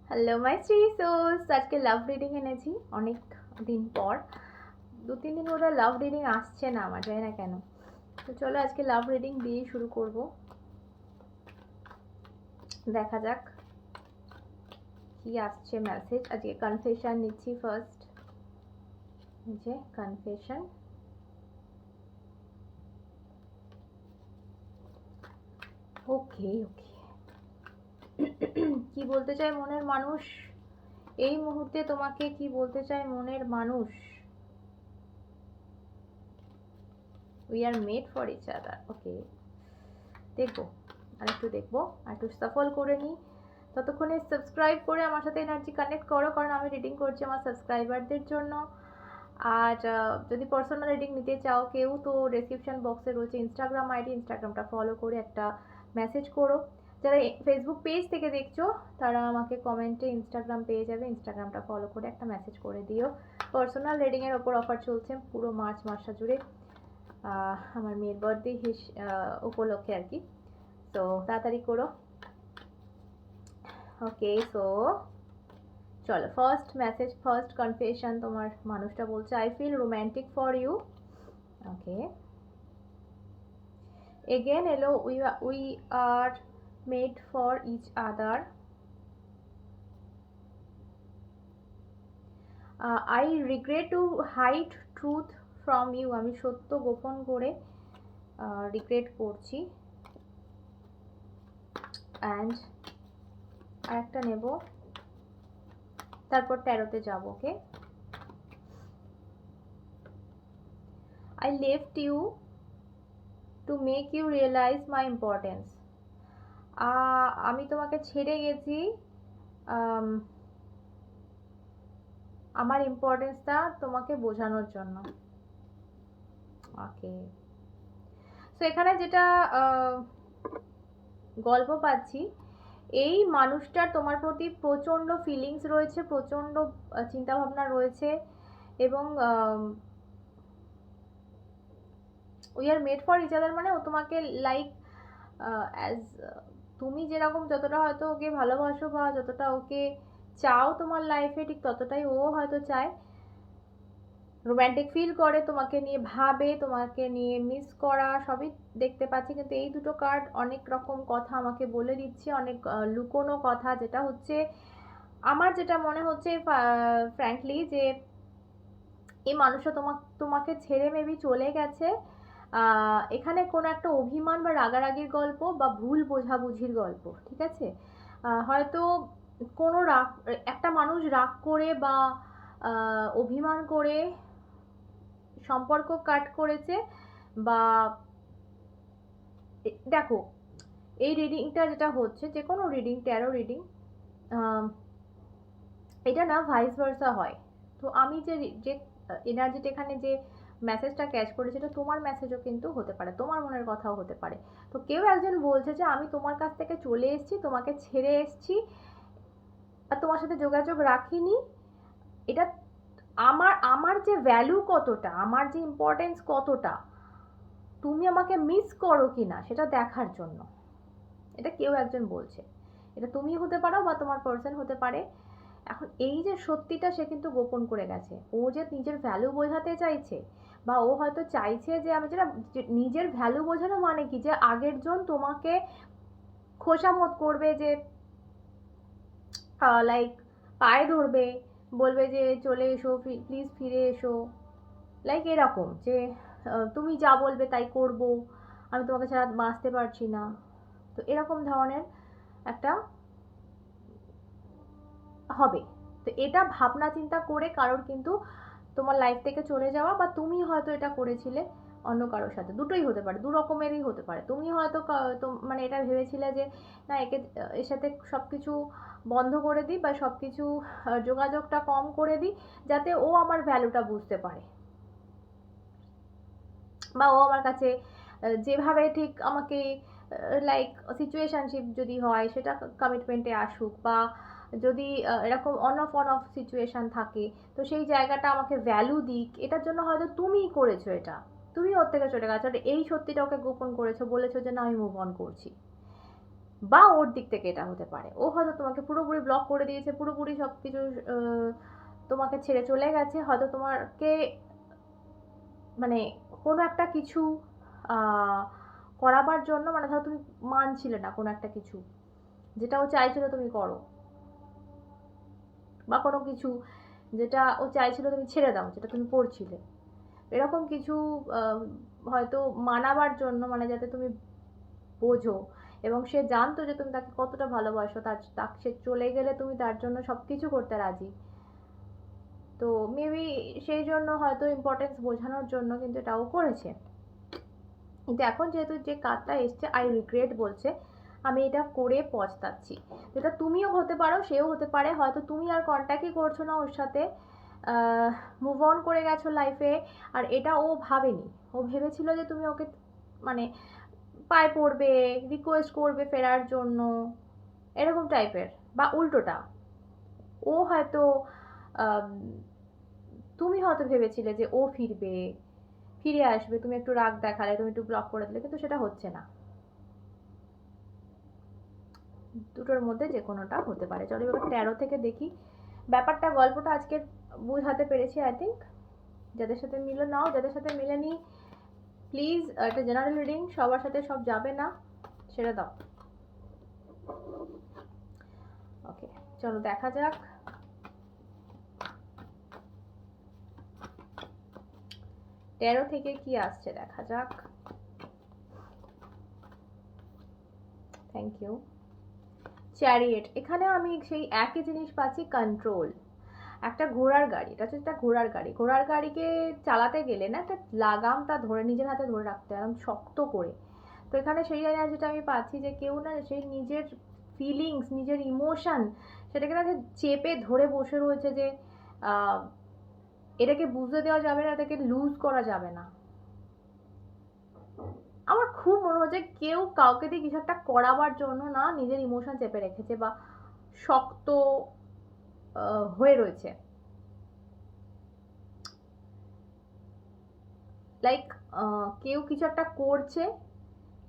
Hello my three sols, আজকে love reading এনেছি অনেক দিন পর। 2-3 দিন ওরা লাভ রিডিং আসছে না, আমার জানি না কেন। তো চলো আজকে লাভ রিডিং দিয়ে শুরু করব। দেখা যাক কি আসছে মেসেজ। আজকে কনফেশন নিচ্ছি ফার্স্ট। যে কনফেশন, ওকে ওকে। কি বলতে চায় মনের মানুষ এই মুহূর্তে? তোমাকে কি বলতে চায় মনের মানুষ? We are made for each other. Okay, দেখবো, আরেকটু দেখবো, আরেকটু সফল করে নিই। ততক্ষণে সাবস্ক্রাইব করে আমার সাথে এনার্জি কানেক্ট করো, কারণ আমি রিডিং করছি আমার সাবস্ক্রাইবারদের জন্য। আর যদি পার্সোনাল রিডিং নিতে চাও কেউ, তো ডেসক্রিপশন বক্সে রয়েছে ইনস্টাগ্রাম আইডি, ইনস্টাগ্রামটা ফলো করে একটা মেসেজ করো। যারা ফেসবুক পেজ থেকে দেখছো তারা আমাকে কমেন্টে ইনস্টাগ্রাম পেয়ে যাবে, ইনস্টাগ্রামটা ফলো করে একটা মেসেজ করে দিও। পার্সোনাল রিডিংয়ের ওপর অফার চলছে পুরো মার্চ মাসটা জুড়ে, আমার মেয়ের বার্থডে উপলক্ষে আর কি। তো তাড়াতাড়ি করো। ওকে, সো চলো ফার্স্ট মেসেজ, ফার্স্ট কনফেশন। তোমার মানুষটা বলছে I feel romantic for you. Okay, again এলো we are made for each other. I regret to hide truth from you. আমি সত্য গোপন করে রিগ্রেট করছি। অ্যান্ড আরেকটা নেব, তারপর 13তে যাব। ওকে, I left you to make you realize my importance. আমি তোমাকে ছেড়ে গেছি আমার ইম্পর্টেন্সটা তোমাকে বোঝানোর জন্য। ওকে, সো এখানে যেটা গল্প পাচ্ছি, এই মানুষটার তোমার প্রতি প্রচণ্ড ফিলিংস রয়েছে, প্রচণ্ড চিন্তাভাবনা রয়েছে, এবং we are made for each other মানে ও তোমাকে লাইক অ্যাজ তুমি যেরকম যতটা হয়তো ওকে ভালোবাসো বা যতটা ওকে চাও তোমার লাইফে, ঠিক ততটাই ও হয়তো চায়। রোম্যান্টিক ফিল করে, তোমাকে নিয়ে ভাবে, তোমাকে নিয়ে মিস করা সবই দেখতে পাচ্ছি। কিন্তু এই দুটো কার্ড অনেক রকম কথা আমাকে বলে দিচ্ছে, অনেক লুকোনো কথা, যেটা হচ্ছে আমার যেটা মনে হচ্ছে ফ্র্যাঙ্কলি, যে এই মানুষটা তোমাকে ছেড়ে মেবি চলে গেছে। এখানে কোনো একটা অভিমান বা রাগারাগির গল্প বা ভুল বোঝাবুঝির গল্প, ঠিক আছে? হয়তো কোনো রাগ, একটা মানুষ রাগ করে বা অভিমান করে সম্পর্ক কাট করেছে, বা দেখো এই রিডিংটা যেটা হচ্ছে, যে কোনো রিডিং, ট্যারো রিডিং, এটা না ভাইস ভার্সা হয়। তো আমি যে যে এনার্জিটা এখানে যে মেসেজটা ক্যাচ করেছি, এটা তোমার মেসেজও কিন্তু হতে পারে, তোমার মনের কথাও হতে পারে। তো কেউ একজন বলছে যে আমি তোমার কাছ থেকে চলে এসেছি, তোমাকে ছেড়ে এসেছি, আর তোমার সাথে যোগাযোগ রাখিনি। এটা আমার আমার যে ভ্যালু কতটা, আমার যে ইম্পর্টেন্স কতটা, তুমি আমাকে মিস করো কিনা সেটা দেখার জন্য এটা কেউ একজন বলছে। এটা তুমি হতে পারো বা তোমার পার্সন হতে পারে। এখন এই যে সত্যিটা সে কিন্তু গোপন করে গেছে, ও যে নিজের ভ্যালু বোঝাতে চাইছে, বা ও হয়তো চাইছে যে আমি যেটা, নিজের ভ্যালু বোঝানো মানে কি, যে আগের জন তোমাকে খোশামত করবে, যে লাইক পায়ে ধরবে, বলবে যে চলে এসো, প্লিজ ফিরে এসো, লাইক এরকম, যে তুমি যা বলবে তাই করব, আমি তোমাকে ছাড়া বাঁচতে পারছি না। তো এরকম ধরনের একটা হবে। তো এটা ভাবনা চিন্তা করে কারোর কিন্তু তোমার লাইফ থেকে চলে যাওয়া, বা তুমি হয়তো এটা করেছিলে অন্য কারোর সাথে, দুটোই হতে পারে, দু রকমেরই হতে পারে। তুমি হয়তো মানে এটা ভেবেছিলে যে না, এর সাথে সব কিছু বন্ধ করে দিই, বা সব কিছু যোগাযোগটা কম করে দিই, যাতে ও আমার ভ্যালুটা বুঝতে পারে, বা ও আমার কাছে যেভাবে ঠিক আমাকে লাইক সিচুয়েশনশিপ যদি হয় সেটা কমিটমেন্টে আসুক, বা যদি এরকম অন অফ সিচুয়েশন থাকে, তো সেই জায়গাটা আমাকে ভ্যালু দিক। এটার জন্য হয়তো তুমিই করেছো এটা, তুমি ওর থেকে চলে গেছো, এই সত্যিটা ওকে গোপন করেছো, বলেছো যে না আমি মুভ অন করছি, বা ওর দিক থেকে এটা হতে পারে, ও হয়তো তোমাকে পুরোপুরি ব্লক করে দিয়েছে, পুরোপুরি সব কিছু তোমাকে ছেড়ে চলে গেছে, হয়তো তোমাকে মানে কোনো একটা কিছু করাবার জন্য, মানে ধরো তুমি মানছিলে না কোনো একটা কিছু যেটা ও চাইছিল তুমি করো, বা কোনো কিছু যেটা ও চাইছিল তুমি ছেড়ে দাও যেটা তুমি করছিলে, এরকম কিছু হয়তো মানাবার জন্য, মানে যাতে তুমি বোঝো, এবং সে জানতো যে তুমি তাকে কতটা ভালোবাসো, তাকে সে চলে গেলে তুমি তার জন্য সব কিছু করতে রাজি, তো মেবি সেই জন্য হয়তো ইম্পর্টেন্স বোঝানোর জন্য কিন্তু এটাও করেছে। কিন্তু এখন যেহেতু যে কার্ডটা এসছে আই রিগ্রেট বলছে, আমি এটা করে পস্তাচ্ছি, এটা তুমিও হতে পারো, সেও হতে পারে, হয়তো তুমি আর কন্ট্যাক্টই করছো না ওর সাথে, মুভ অন করে গেছো লাইফে, আর এটা ও ভাবেনি, ও ভেবেছিল যে তুমি ওকে মানে পায়ে পড়বে, রিকোয়েস্ট করবে ফেরার জন্য, এরকম টাইপের, বা উল্টোটা ও হয়তো তুমি হয়তো ভেবেছিলে যে ও ফিরবে, ফিরে আসবে, তুমি একটু রাগ দেখালে, তুমি একটু ব্লক করে দিলে, কিন্তু সেটা হচ্ছে না। দুটোর মধ্যে যে কোনোটা হতে পারে। চলো এবার 13 থেকে দেখি ব্যাপারটা, গল্পটা আজকে বোঝাতে পেরেছি আই থিঙ্ক। যাদের সাথে মিলে নাও, যাদের সাথে মিলেনি প্লিজ, এটা জেনারেল রিডিং, সবার সাথে সব যাবে না, ছেড়ে দাও। ওকে, চলো দেখা যাক 13 থেকে কি আসছে, দেখা যাক। Thank you. চ্যারিয়েট, এখানে আমি সেই একই জিনিস পাচ্ছি, কন্ট্রোল, একটা ঘোড়ার গাড়ি, এটা হচ্ছে একটা ঘোড়ার গাড়ি, ঘোড়ার গাড়িকে চালাতে গেলে না একটা লাগামটা ধরে নিজের হাতে ধরে রাখতে হয় একদম শক্ত করে, তো এখানে সেই যেটা আমি পাচ্ছি যে কেউ না সেই নিজের ফিলিংস, নিজের ইমোশন, সেটাকে না চেপে ধরে বসে রয়েছে, যে এটাকে বুঝতে দেওয়া যাবে না, এটাকে লুজ করা যাবে না। আমার খুব মনে হচ্ছে কেউ কাউকে দিয়ে কিছু একটা করাবার জন্য না নিজের ইমোশন চেপে রেখেছে, বা শক্ত হয়ে রয়েছে, লাইক কেউ কিছু একটা করছে,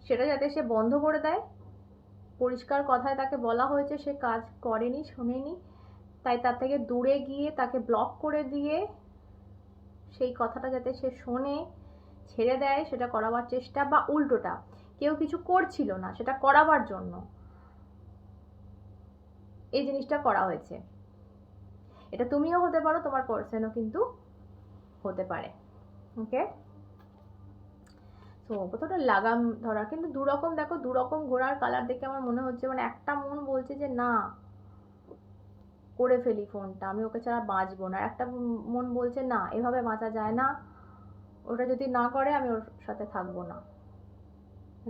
সেটা যাতে সে বন্ধ করে দেয়, পরিষ্কার কথায় তাকে বলা হয়েছে, সে কাজ করেনি, শোনেনি, তাই তার থেকে দূরে গিয়ে তাকে ব্লক করে দিয়ে সেই কথাটা যাতে সে শোনে, ছেড়ে দেয়, সেটা করাবার চেষ্টা, বা উল্টোটা কেউ কিছু করছিল না সেটা করাবার জন্য এই জিনিসটা করা হয়েছে। এটা তুমিও হতে পারো, তোমার পার্সনও কিন্তু হতে পারে। ওকে, তো কতটা লাগাম ধরা, কিন্তু দুরকম, দেখো দুরকম ঘোড়ার কালার দেখে আমার মনে হচ্ছে, মানে একটা মন বলছে যে না করে ফেলি ফোনটা, আমি ওকে ছাড়া বাঁচবো না, একটা মন বলছে না এভাবে বাঁচা যায় না, ওটা যদি না করে আমি ওর সাথে থাকবো না,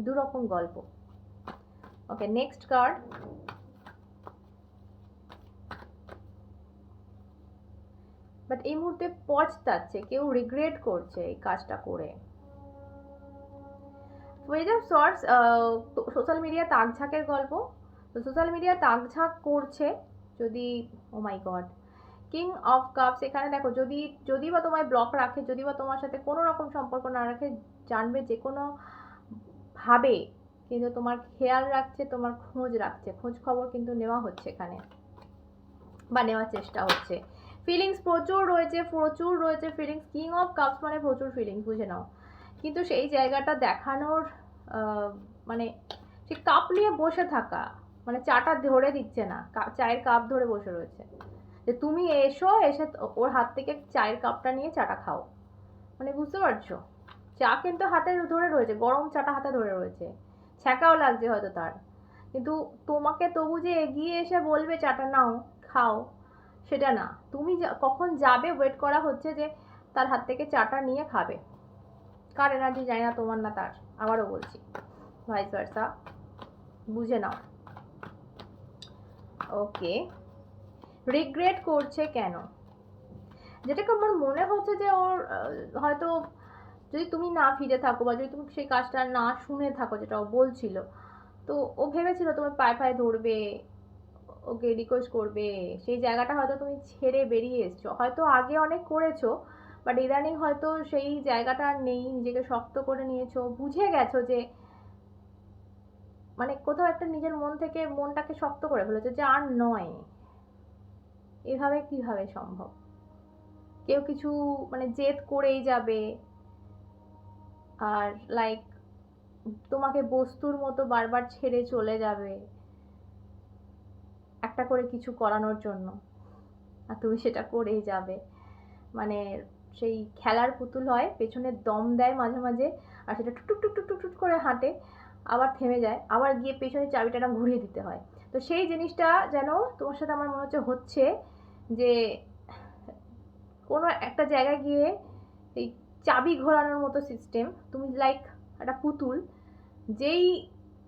দুরকম গল্প। ওকে, নেক্সট কার্ড। বাট এই মুহূর্তে পচতাচ্ছে, কেউ রিগ্রেট করছে এই কাজটা করে। Ways of sorts, social media তাকঝাঁকের গল্প, তো সোশ্যাল মিডিয়া তাকঝাঁক করছে যদি, oh my god, king of cups, এখানে দেখো যদি যদি বা তোমায় ব্লক রাখে, যদি বা তোমার সাথে কোনো রকম সম্পর্ক না রাখে, জানবে যে কোনো ভাবে কিন্তু তোমার খেয়াল রাখছে, তোমার খোঁজ রাখছে, খোঁজ খবর কিন্তু নেওয়া হচ্ছে এখানে, বা নেওয়ার চেষ্টা হচ্ছে। ফিলিংস প্রচুর রয়েছে, প্রচুর রয়েছে ফিলিংস, কিং অফ কাপস মানে প্রচুর ফিলিংস, বুঝে নাও, কিন্তু সেই জায়গাটা দেখানোর মানে সে কাপ নিয়ে বসে থাকা, মানে চাটা ধরে দিচ্ছে না, চায়ের কাপ ধরে বসে রয়েছে, যে তুমি এসো, এসে ওর হাত থেকে চায়ের কাপটা নিয়ে চাটা খাও, মানে বুঝতে পারছো, চা কিন্তু হাতে ধরে রয়েছে, গরম চাটা হাতে ধরে রয়েছে, ছ্যাঁকাও লাগছে হয়তো তার, কিন্তু তোমাকে তবু যে এগিয়ে এসে বলবে চাটা নাও খাও, সেটা না, তুমি কখন যাবে ওয়েট করা হচ্ছে, যে তার হাত থেকে চাটা নিয়ে খাবে, কার এনার্জি যায় না, তোমার না তার, আবারও বলছি, ভাইস ভার্সা, বুঝে নাও। ওকে, রিগ্রেট করছে কেন, যেটাকে আমার মনে হচ্ছে যে ওর হয়তো যদি তুমি না ফিরে থাকো, বা যদি তুমি সেই কাজটা না শুনে থাকো যেটা ও বলছিল, তো ও ভেবেছিল তোমার পায়ে পায়ে ধরবে, ওকে রিকোয়েস্ট করবে, সেই জায়গাটা হয়তো তুমি ছেড়ে বেরিয়ে এসছো, হয়তো আগে অনেক করেছো, বাট ইদানিং হয়তো সেই জায়গাটা আর নেই, নিজেকে শক্ত করে নিয়েছো, বুঝে গেছো যে মানে কোথাও একটা নিজের মন থেকে মনটাকে শক্ত করে ফেলেছে যে আর নয়। এভাবে কিভাবে সম্ভব? কেউ কিছু মানে জেদ করেই যাবে, আর লাইক তোমাকে বস্তুর মতো বারবার ছেড়ে চলে যাবে একটা করে কিছু করানোর জন্য, আর তুমি সেটা করেই যাবে। মানে সেই খেলার পুতুল হয়, পেছনে দম দেয় মাঝে মাঝে, আর সেটা টুক টুক টুক টুক টুক টুক করে হাঁটে, আবার থেমে যায়, আবার গিয়ে পেছনে চাবিটা ঘুরিয়ে দিতে হয়। তো সেই জিনিসটা যেন তোমার সাথে আমার মনে হচ্ছে যে কোনো একটা জায়গায় গিয়ে এই চাবি ঘোরানোর মতো সিস্টেম, তুমি লাইক একটা পুতুল, যেই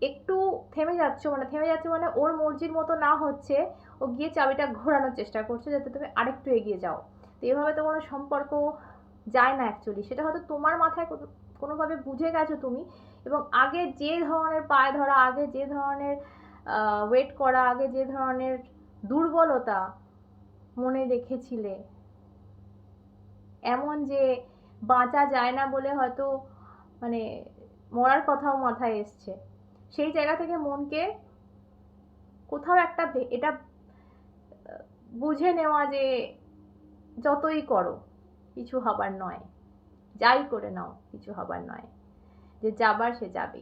একটু থেমে যাচ্ছে মানে ওর মর্জির মতো না হচ্ছে, ও গিয়ে চাবিটা ঘোরানোর চেষ্টা করছে যাতে তুমি আরেকটু এগিয়ে যাও। তো এভাবে তো কোনো সম্পর্ক যায় না অ্যাকচুয়ালি। সেটা হয়তো তোমার মাথায় কোনোভাবে বুঝে গেছো তুমি, এবং আগে যে ধরনের পায়ে ধরা, আগে যে ধরনের ওয়েট করা, আগে যে ধরনের দুর্বলতা মনে রেখেছিলে, এমন যে বাঁচা যায় না বলে হয়তো মানে মরার কথাও মাথায় এসছে, সেই জায়গা থেকে মনকে কোথাও একটা এটা বুঝে নেওয়া যে যতই করো কিছু হবার নয়, যাই করে নাও কিছু হবার নয়, যে যাবার সে যাবে।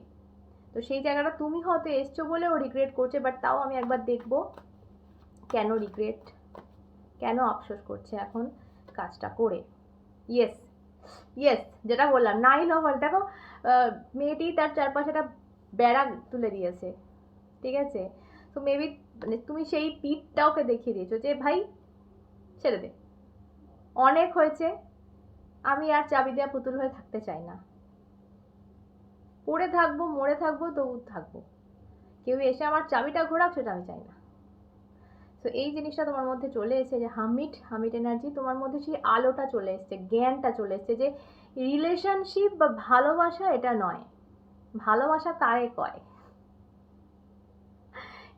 তো সেই জায়গাটা তুমি হয়তো এসছো বলে ও রিগ্রেট করছে, বাট তাও আমি একবার দেখবো কেন রিগ্রেট, কেন আফসোস করছে এখন কাজটা করে। ইয়েস ইয়েস, যেটা বললাম 9 ওভার, দেখো মেয়েটি তার চারপাশে একটা বেড়া তুলে দিয়েছে, ঠিক আছে? তো মেবি মানে তুমি সেই পিঠটা ওকে দেখিয়ে দিয়েছো যে ভাই ছেড়ে দে, অনেক হয়েছে, আমি আর চাবি দেওয়া পুতুল হয়ে থাকতে চাই না, পড়ে থাকবো মরে থাকবো তবু থাকবো, কেউ এসে আমার চাবিটা ঘোরাক সেটা আমি চাই না। তো এই জিনিসটা তোমার মধ্যে চলে এসেছে, যে হামিট এনার্জি তোমার মধ্যে, সেই আলোটা চলে এসছে, জ্ঞানটা চলে এসছে যে রিলেশনশিপ বা ভালোবাসা এটা নয়। ভালোবাসা কারে কয়?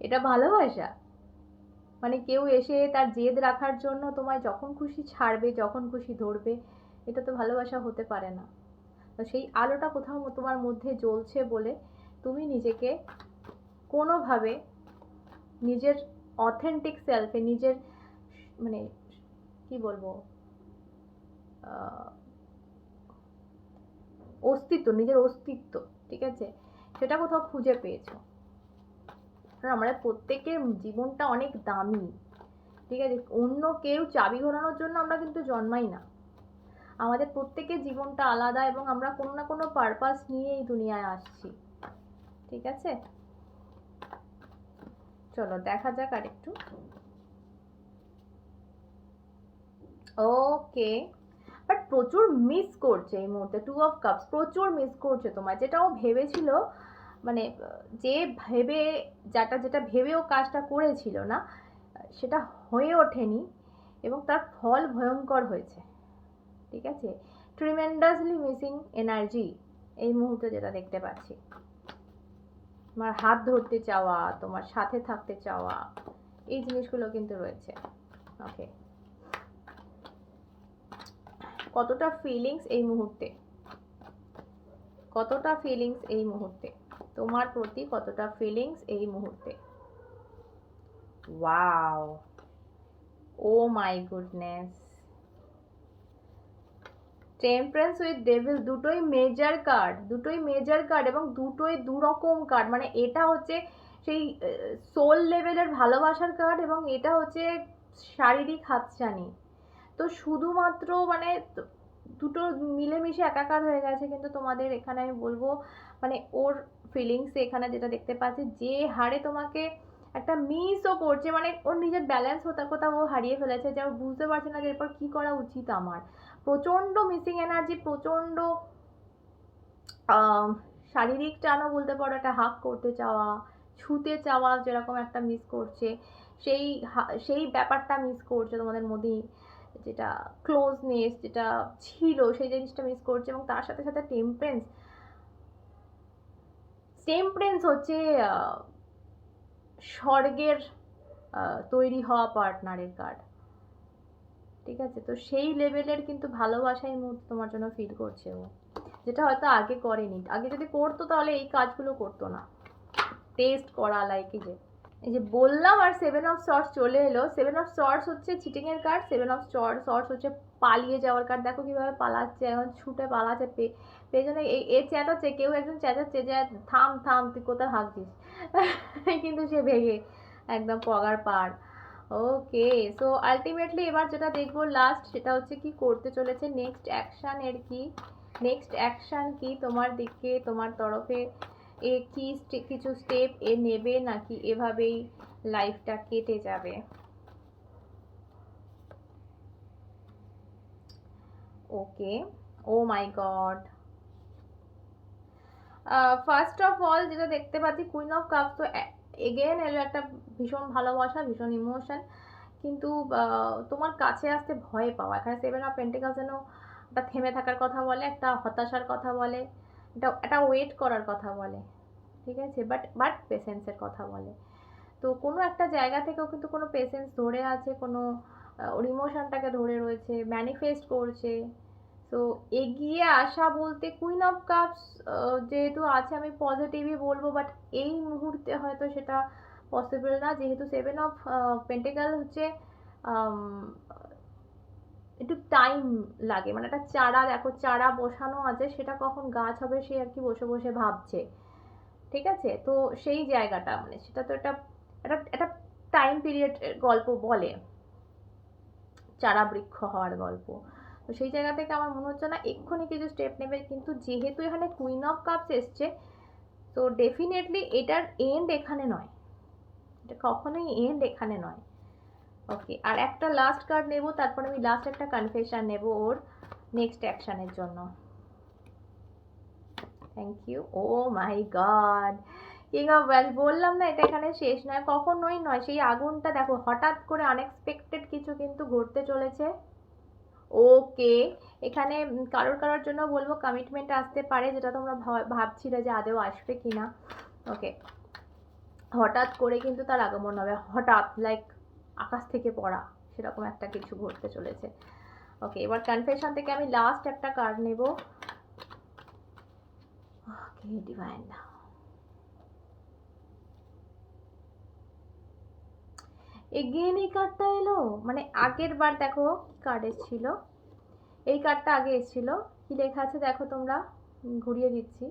এটা ভালোবাসা? মানে কেউ এসে তার জেদ রাখার জন্য তোমায় যখন খুশি ছাড়বে, যখন খুশি ধরবে, এটা তো ভালোবাসা হতে পারে না। তো সেই আলোটা কোথাও তোমার মধ্যে জ্বলছে বলে তুমি নিজেকে কোনোভাবে নিজের অথেন্টিক সেলফে, নিজের মানে কি বলবো, নিজের অস্তিত্ব, ঠিক আছে, সেটা কোথাও খুঁজে পেয়েছো। কারণ আমাদের প্রত্যেকের জীবনটা অনেক দামি, ঠিক আছে? অন্য কেউ চাবি ঘোরানোর জন্য আমরা কিন্তু জন্মাই না। আমাদের প্রত্যেকের জীবনটা আলাদা, এবং আমরা কোনো না কোনো পারপাস নিয়ে এই দুনিয়ায় আসছি, ঠিক আছে? চলো দেখা যাক আরেকটু। ওকে, বাট প্রচুর মিস করছে এই মুহূর্তে, 2 অফ কাপস প্রচুর মিস করছে তোমায়, যেটা ও ভেবেছিল, মানে যে যেটা ভেবে ও কাজটা করেছিল না, সেটা হয়ে ওঠেনি, এবং তার ফল ভয়ঙ্কর হয়েছে, ঠিক আছে? ট্রিমেন্ডাসলি মিসিং এনার্জি এই মুহূর্তে যেটা দেখতে পাচ্ছি, তোমার হাত ধরতে চাওয়া, তোমার সাথে থাকতে চাওয়া, এই জিনিসগুলো কিন্তু রয়েছে। ওকে, কতটা ফিলিংস এই মুহূর্তে, কতটা ফিলিংস এই মুহূর্তে তোমার প্রতি, কতটা ফিলিংস এই মুহূর্তে? Wow, oh my goodness, temperance with devil, দুটোই মেজর কার্ড, এবং দুটোই দুরকম কার্ড। মানে এটা হচ্ছে সেই সোল লেভেলের ভালোবাসার কার্ড, এবং এটা হচ্ছে শারীরিক হাতছানি। তো শুধুমাত্র মানে দুটো মিলেমিশে একাকার হয়ে গেছে, কিন্তু তোমাদের এখানে আমি বলবো মানে ওর ফিলিংস এখানে যেটা দেখতে পাচ্ছি, যে হারে তোমাকে একটা মিসও করছে, মানে ওর নিজের ব্যালেন্স কোথাও ও হারিয়ে ফেলেছে, যে ও বুঝতে পারছে না যে এরপর কি করা উচিত আমার। প্রচন্ড মিসিং এনার্জি, প্রচন্ড শারীরিক টানও বলতে পারো, একটা হাক করতে চাওয়া, ছুতে চাওয়া যেরকম একটা মিস করছে, সেই সেই ব্যাপারটা মিস করছে তোমাদের মধ্যে, যেটা ক্লোজনেস যেটা ছিল সেই জিনিসটা মিস করছে। এবং তার সাথে সাথে টেম্পারেন্স হচ্ছে স্বর্গের তৈরি হওয়া পার্টনারের কার্ড, ঠিক আছে? তো সেই লেভেলের কিন্তু ভালোবাসা এই মুহূর্তে তোমার জন্য ফিল করছে ও, যেটা হয়তো আগে করেনি। আগে যদি করতো তাহলে এই কাজগুলো করতো না। টেস্ট করা, লাইক এই যে বললাম। আর 7 অফ সর্টস চলে এলো। 7 অফ সর্টস হচ্ছে চিটিং এর কার্ড, 7 অফ সর্টস হচ্ছে পালিয়ে যাওয়ার কার্ড। দেখো কিভাবে পালাচ্ছে, এখন ছুটে পালাচ্ছে, পেছনে এ চেঁচাচ্ছে, কেউ একজন চেঁচাচ্ছে যে থাম থাম তুই কোথায় ভাগছিস কিন্তু সে ভেগে একদম পগার পার। ওকে, সো আলটিমেটলি এবার যেটা দেখবো লাস্ট, সেটা হচ্ছে কি করতে চলেছে নেক্সট অ্যাকশন। এর কি নেক্সট অ্যাকশন কি তোমার দিকে, তোমার তরফে এ কি কিছু স্টেপ এ নেবে, নাকি এভাবেই লাইফটা কেটে যাবে। ওকে, ও my god. First of all যেটা দেখতে পাচ্ছি, কুইন অফ কাপস, তো এগেন এলো একটা ভীষণ ভালোবাসা, ভীষণ ইমোশন, কিন্তু তোমার কাছে আসতে ভয় পাওয়া। এখানে 7 অফ পেন্টিকালস যেন একটা থেমে থাকার কথা বলে, একটা হতাশার কথা বলে, একটা ওয়েট করার কথা বলে, ঠিক আছে, বাট পেশেন্সের কথা বলে। তো কোনো একটা জায়গা থেকেও কিন্তু কোনো পেশেন্স ধরে আছে, কোনো ওর ইমোশনটাকে ধরে রয়েছে, ম্যানিফেস্ট করছে। তো এগিয়ে আসা বলতে কুইন অফ কাপস যেহেতু আছে, আমি পজিটিভই বলবো, বাট এই মুহূর্তে হয়তো সেটা পসিবল না, যেহেতু 7 অফ পেন্টিকাল হচ্ছে একটু টাইম লাগে। মানে একটা চারা, দেখো চারা বসানো আছে, সেটা কখন গাছ হবে সে আর কি বসে বসে ভাবছে, ঠিক আছে। তো সেই জায়গাটা, মানে সেটা তো একটা একটা টাইম পিরিয়ড গল্প বলে, চারা বৃক্ষ হওয়ার গল্প। তো সেই জায়গা থেকে আমার মনে হচ্ছে না এক্ষুনি কিছু স্টেপ নেবে, কিন্তু যেহেতু এখানে কুইন অফ কাপস এসছে, তো ডেফিনেটলি এটার এন্ড এখানে নয়, এটা কখনোই এন্ড এখানে নয়। ওকে, আর একটা লাস্ট কার্ড নেব, তারপর আমি লাস্ট একটা কনফেশন নেব ওর নেক্সট অ্যাকশনের জন্য। Thank you. Oh my god, king of wands, বললাম না এটা এখানে শেষ নয়, কখনোই নয়। সেই আগুনটা দেখো, হঠাৎ করে আনএক্সপেক্টেড কিছু কিন্তু ঘটতে চলেছে। ওকে, এখানে কারোর কারোর জন্য বলবো কমিটমেন্ট আসতে পারে, যেটা তোমরা ভাবছিলে যে আদেও আসবে কিনা। ওকে, হঠাৎ করে কিন্তু তার আগমন হবে, হঠাৎ, লাইক আকাশ থেকে পড়া, সেরকম একটা কিছু ঘটতে চলেছে। ওকে, এবার কনফেশন থেকে আমি লাস্ট একটা কার্ড নেব। ওকে, ডিভাইন, এগেন এই কার্ডটা এলো। মানে আগের বার দেখো কি কার্ড এসেছিল, এই কার্ডটা আগে এসেছিল, কি লেখা আছে দেখো তোমরা, ঘুরিয়ে দিচ্ছি,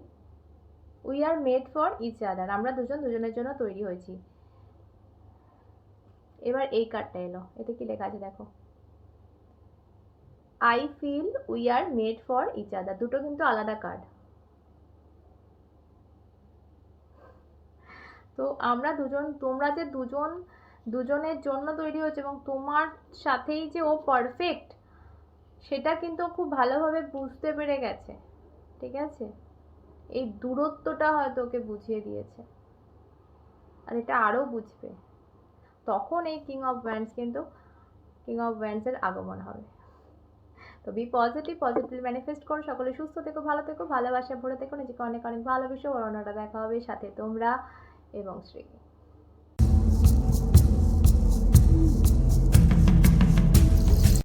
we are made for each other, আমরা দুজন দুজনের জন্য তৈরি হয়েছি। এবার এই কার্ডটা এলো, এতে কি লেখা আছে দেখো, I feel we are made for each other, দুটো কিন্তু আলাদা কার্ড। তো আমরা দুজন, তোমরা যে দুজন দুজনের জন্য তৈরি হয়েছে, এবং তোমার সাথেই যে ও পারফেক্ট, সেটা কিন্তু খুব ভালোভাবে বুঝতে পেরে গেছে, ঠিক আছে। এই দূরত্বটা হয়তো ওকে বুঝিয়ে দিয়েছে, আর এটা আরও বুঝবে, তখন এই কিং অফ ওয়ান্ডস কিন্তু, কিং অফ ওয়ান্ডসের আগমন হবে। তো বি পজিটিভ, পজিটিভ ম্যানিফেস্ট করো, সকলে সুস্থ থেকো, ভালো থেকো, ভালোবাসা ভরে থেকো, নিজেকে অনেক অনেক ভালোবেসো। অরণ্যটা দেখা হবে, সাথে তোমরা এবং শ্রী।